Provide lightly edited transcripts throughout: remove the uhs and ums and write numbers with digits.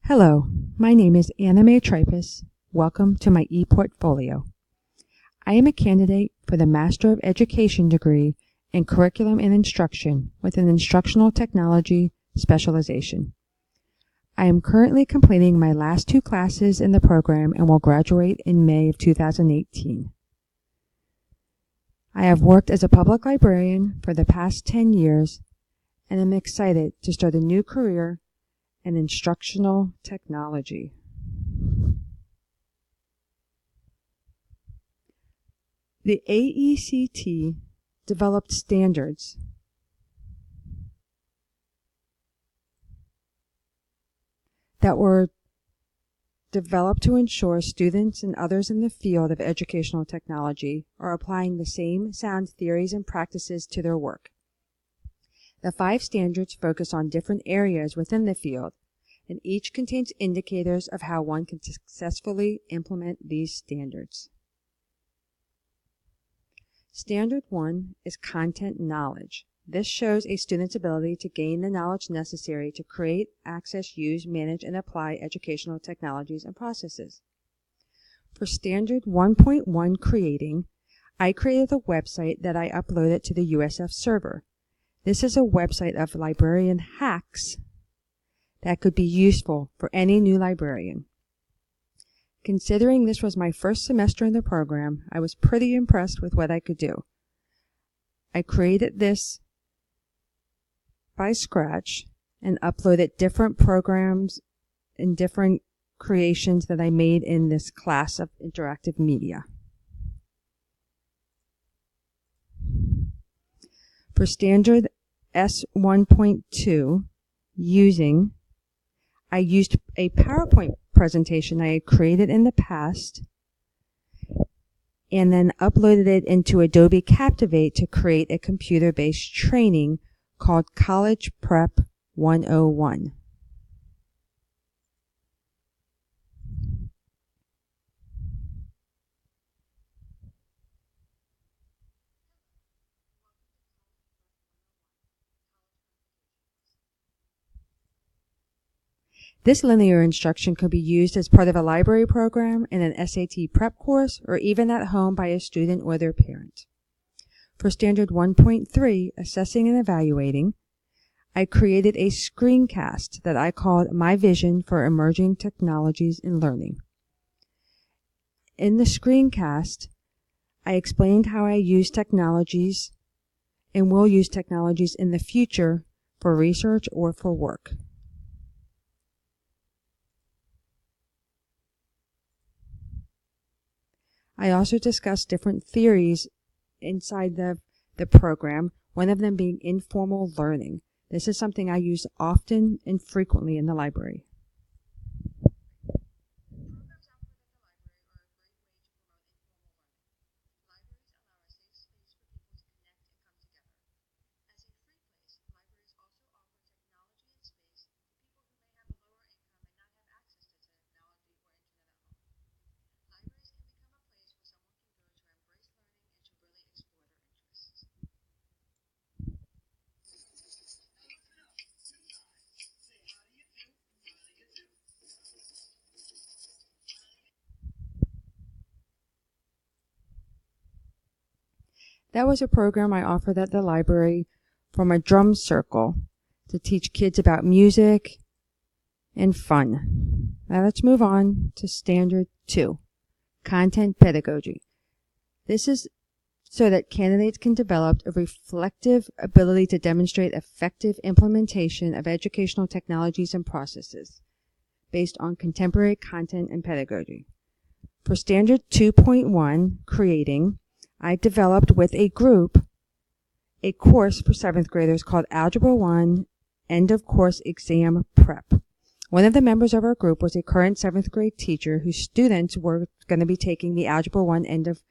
Hello, my name is Anna Mae Tripus. Welcome to my ePortfolio. I am a candidate for the Master of Education degree in Curriculum and Instruction with an Instructional Technology specialization. I am currently completing my last 2 classes in the program and will graduate in May of 2018. I have worked as a public librarian for the past 10 years and am excited to start a new career in instructional technology. The AECT developed standards that were developed to ensure students and others in the field of educational technology are applying the same sound theories and practices to their work. The 5 standards focus on different areas within the field, and each contains indicators of how one can successfully implement these standards. Standard 1 is content knowledge. This shows a student's ability to gain the knowledge necessary to create, access, use, manage, and apply educational technologies and processes. For Standard 1.1 creating, I created a website that I uploaded to the USF server. This is a website of librarian hacks that could be useful for any new librarian. Considering this was my first semester in the program, I was pretty impressed with what I could do. I created this by scratch and uploaded different programs and different creations that I made in this class of interactive media. For Standard S1.2, I used a PowerPoint presentation I had created in the past and then uploaded it into Adobe Captivate to create a computer-based training called College Prep 101. This linear instruction could be used as part of a library program in an SAT prep course or even at home by a student or their parent. For Standard 1.3, Assessing and Evaluating, I created a screencast that I called My Vision for Emerging Technologies in Learning. In the screencast, I explained how I use technologies and will use technologies in the future for research or for work. I also discussed different theories inside the program, one of them being informal learning. This is something I use often and frequently in the library. That was a program I offered at the library from a drum circle to teach kids about music and fun. Now let's move on to Standard 2, Content Pedagogy. This is so that candidates can develop a reflective ability to demonstrate effective implementation of educational technologies and processes based on contemporary content and pedagogy. For Standard 2.1, Creating, I developed with a group a course for 7th graders called Algebra 1 End of Course Exam Prep. One of the members of our group was a current 7th grade teacher whose students were going to be taking the Algebra 1 End of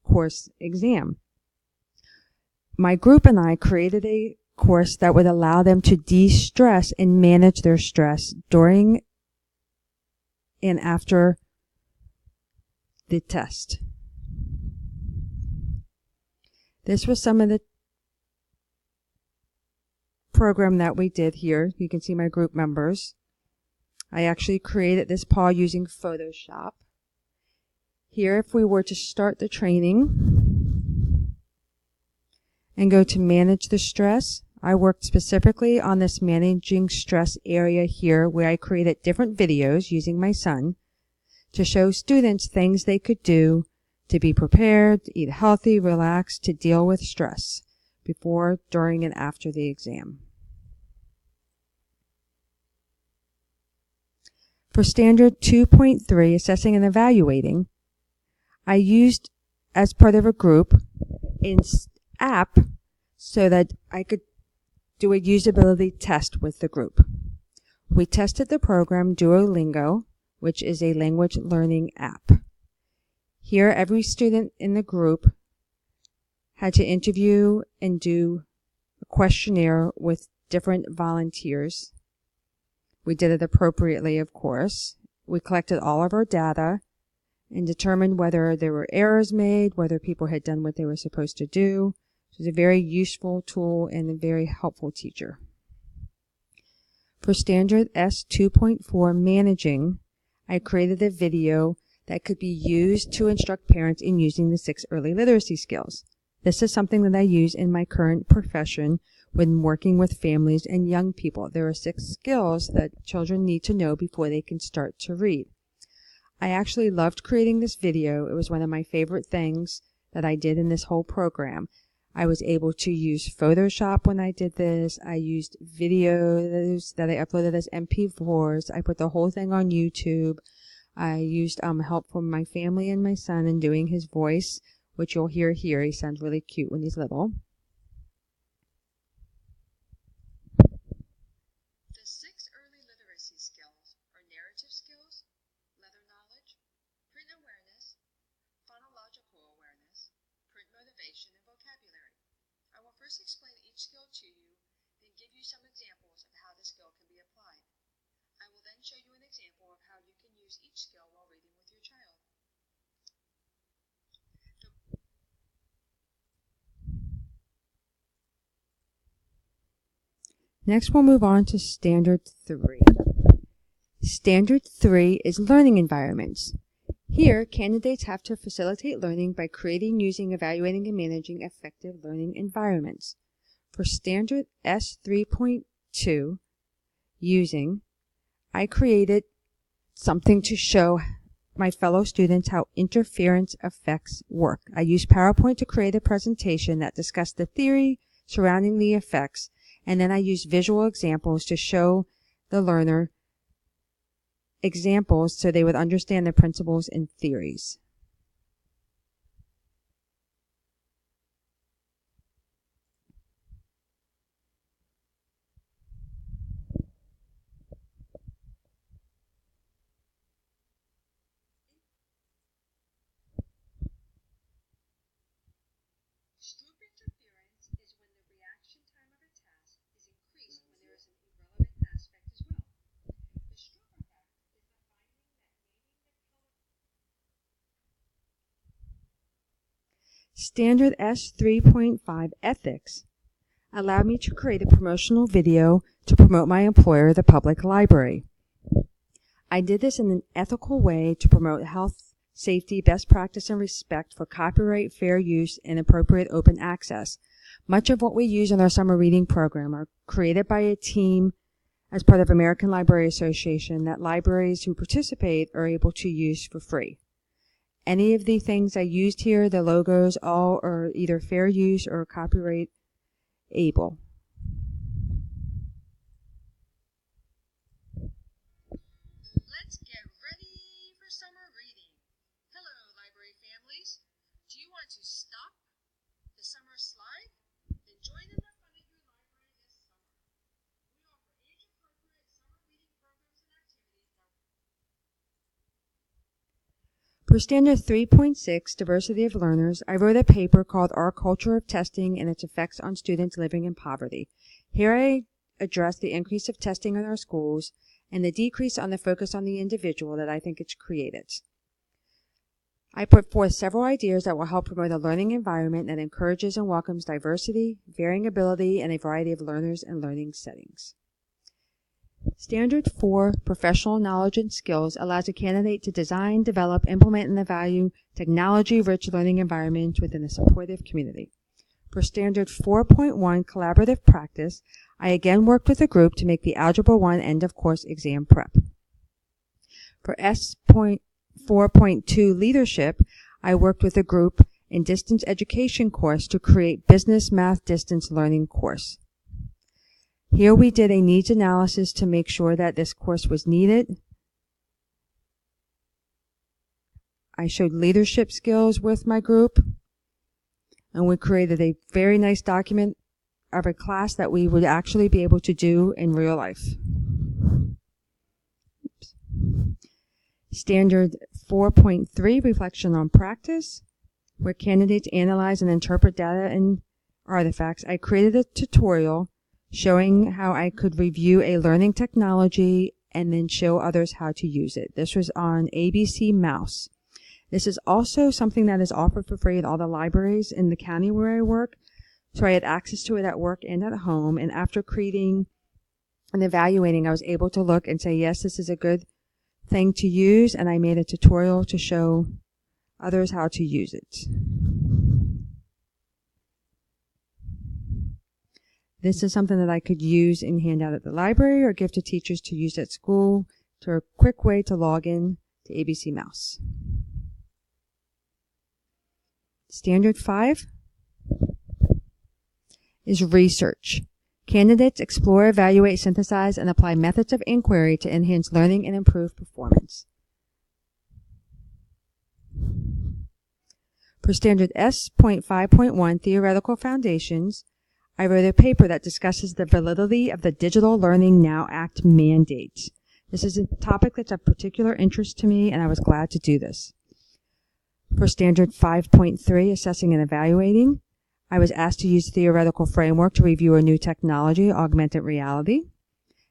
Course exam. My group and I created a course that would allow them to de-stress and manage their stress during and after the test. This was some of the program that we did here. You can see my group members. I actually created this PAW using Photoshop. Here, if we were to start the training and go to manage the stress, I worked specifically on this managing stress area here where I created different videos using my son to show students things they could do to be prepared, to eat healthy, relax, to deal with stress before, during, and after the exam. For Standard 2.3, Assessing and Evaluating, I used, as part of a group, an app so that I could do a usability test with the group. We tested the program Duolingo, which is a language learning app. Here, every student in the group had to interview and do a questionnaire with different volunteers. We did it appropriately, of course. We collected all of our data and determined whether there were errors made, whether people had done what they were supposed to do. It was a very useful tool and a very helpful teacher. For Standard S 2.4 Managing, I created a video that could be used to instruct parents in using the 6 early literacy skills. This is something that I use in my current profession when working with families and young people. There are 6 skills that children need to know before they can start to read. I actually loved creating this video. It was one of my favorite things that I did in this whole program. I was able to use Photoshop when I did this. I used videos that I uploaded as MP4s. I put the whole thing on YouTube. I used help from my family and my son in doing his voice, which you'll hear here. He sounds really cute when he's little. The 6 early literacy skills are narrative skills, letter knowledge, print awareness, phonological awareness, print motivation, and vocabulary. I will first explain each skill to you, then give you some examples of how the skill can be applied. I will then show you an example of how you can use each skill while reading with your child. Next, we'll move on to Standard 3. Standard 3 is learning environments. Here, candidates have to facilitate learning by creating, using, evaluating, and managing effective learning environments. For Standard S 3.2, Using, I created something to show my fellow students how interference effects work. I used PowerPoint to create a presentation that discussed the theory surrounding the effects, and then I used visual examples to show the learner examples so they would understand the principles and theories. Stroop interference is when the reaction time of a task is increased when there is an irrelevant aspect as well. The Stroop effect is the finding that naming the color. Standard S 3.5 Ethics allowed me to create a promotional video to promote my employer, the public library. I did this in an ethical way to promote health, safety, best practice, and respect for copyright, fair use, and appropriate open access. Much of what we use in our summer reading program are created by a team as part of American Library Association that libraries who participate are able to use for free. Any of the things I used here, the logos, all are either fair use or copyright able. Let's get ready for summer reading. Hello, library families. Do you want to stop the summer slide? Then join in the fun at your library this summer. We offer age-appropriate summer reading programs and activities that For Standard 3.6, Diversity of Learners, I wrote a paper called Our Culture of Testing and Its Effects on Students Living in Poverty. Here I address the increase of testing in our schools and the decrease on the focus on the individual that I think it's created. I put forth several ideas that will help promote a learning environment that encourages and welcomes diversity, varying ability, and a variety of learners and learning settings. Standard 4 Professional Knowledge and Skills allows a candidate to design, develop, implement, and evaluate technology-rich learning environments within a supportive community. For Standard 4.1 Collaborative Practice, I again worked with a group to make the Algebra 1 end-of-course exam prep. For S.4.2 Leadership, I worked with a group in Distance Education course to create Business Math Distance Learning course. Here we did a needs analysis to make sure that this course was needed. I showed leadership skills with my group, and we created a very nice document of a class that we would actually be able to do in real life. Oops. Standard 4.3 Reflection on Practice, where candidates analyze and interpret data and artifacts. I created a tutorial showing how I could review a learning technology and then show others how to use it. This was on ABC Mouse. This is also something that is offered for free at all the libraries in the county where I work. So I had access to it at work and at home. And after creating and evaluating, I was able to look and say, yes, this is a good thing to use. And I made a tutorial to show others how to use it. This is something that I could use and hand out at the library or give to teachers to use at school to a quick way to log in to ABC Mouse. Standard 5 is research. Candidates explore, evaluate, synthesize, and apply methods of inquiry to enhance learning and improve performance. For Standard S.5.1 Theoretical Foundations, I wrote a paper that discusses the validity of the Digital Learning Now Act mandate. This is a topic that's of particular interest to me, and I was glad to do this. For Standard 5.3, Assessing and Evaluating, I was asked to use a theoretical framework to review a new technology, augmented reality.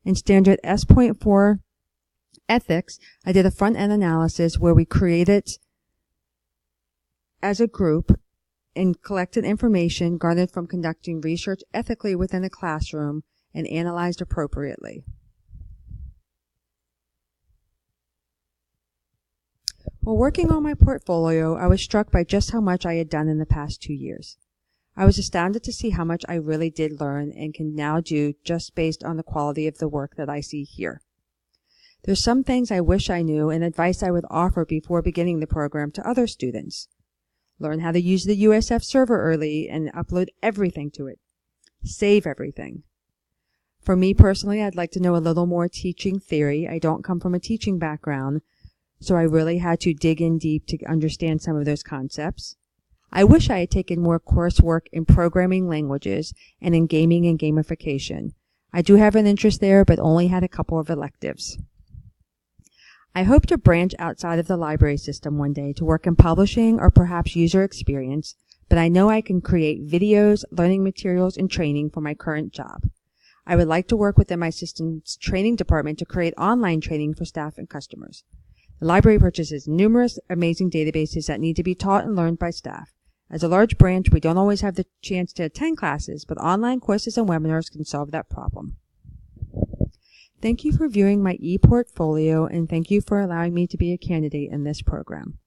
In Standard S.4, Ethics, I did a front-end analysis where we created, as a group, and collected information garnered from conducting research ethically within a classroom and analyzed appropriately. While working on my portfolio, I was struck by just how much I had done in the past 2 years. I was astounded to see how much I really did learn and can now do just based on the quality of the work that I see here. There's some things I wish I knew and advice I would offer before beginning the program to other students. Learn how to use the USF server early and upload everything to it. Save everything. For me personally, I'd like to know a little more teaching theory. I don't come from a teaching background, so I really had to dig in deep to understand some of those concepts. I wish I had taken more coursework in programming languages and in gaming and gamification. I do have an interest there, but only had a couple of electives. I hope to branch outside of the library system one day to work in publishing or perhaps user experience, but I know I can create videos, learning materials, and training for my current job. I would like to work within my system's training department to create online training for staff and customers. The library purchases numerous amazing databases that need to be taught and learned by staff. As a large branch, we don't always have the chance to attend classes, but online courses and webinars can solve that problem. Thank you for viewing my e-portfolio, and thank you for allowing me to be a candidate in this program.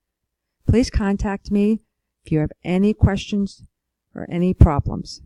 Please contact me if you have any questions or any problems.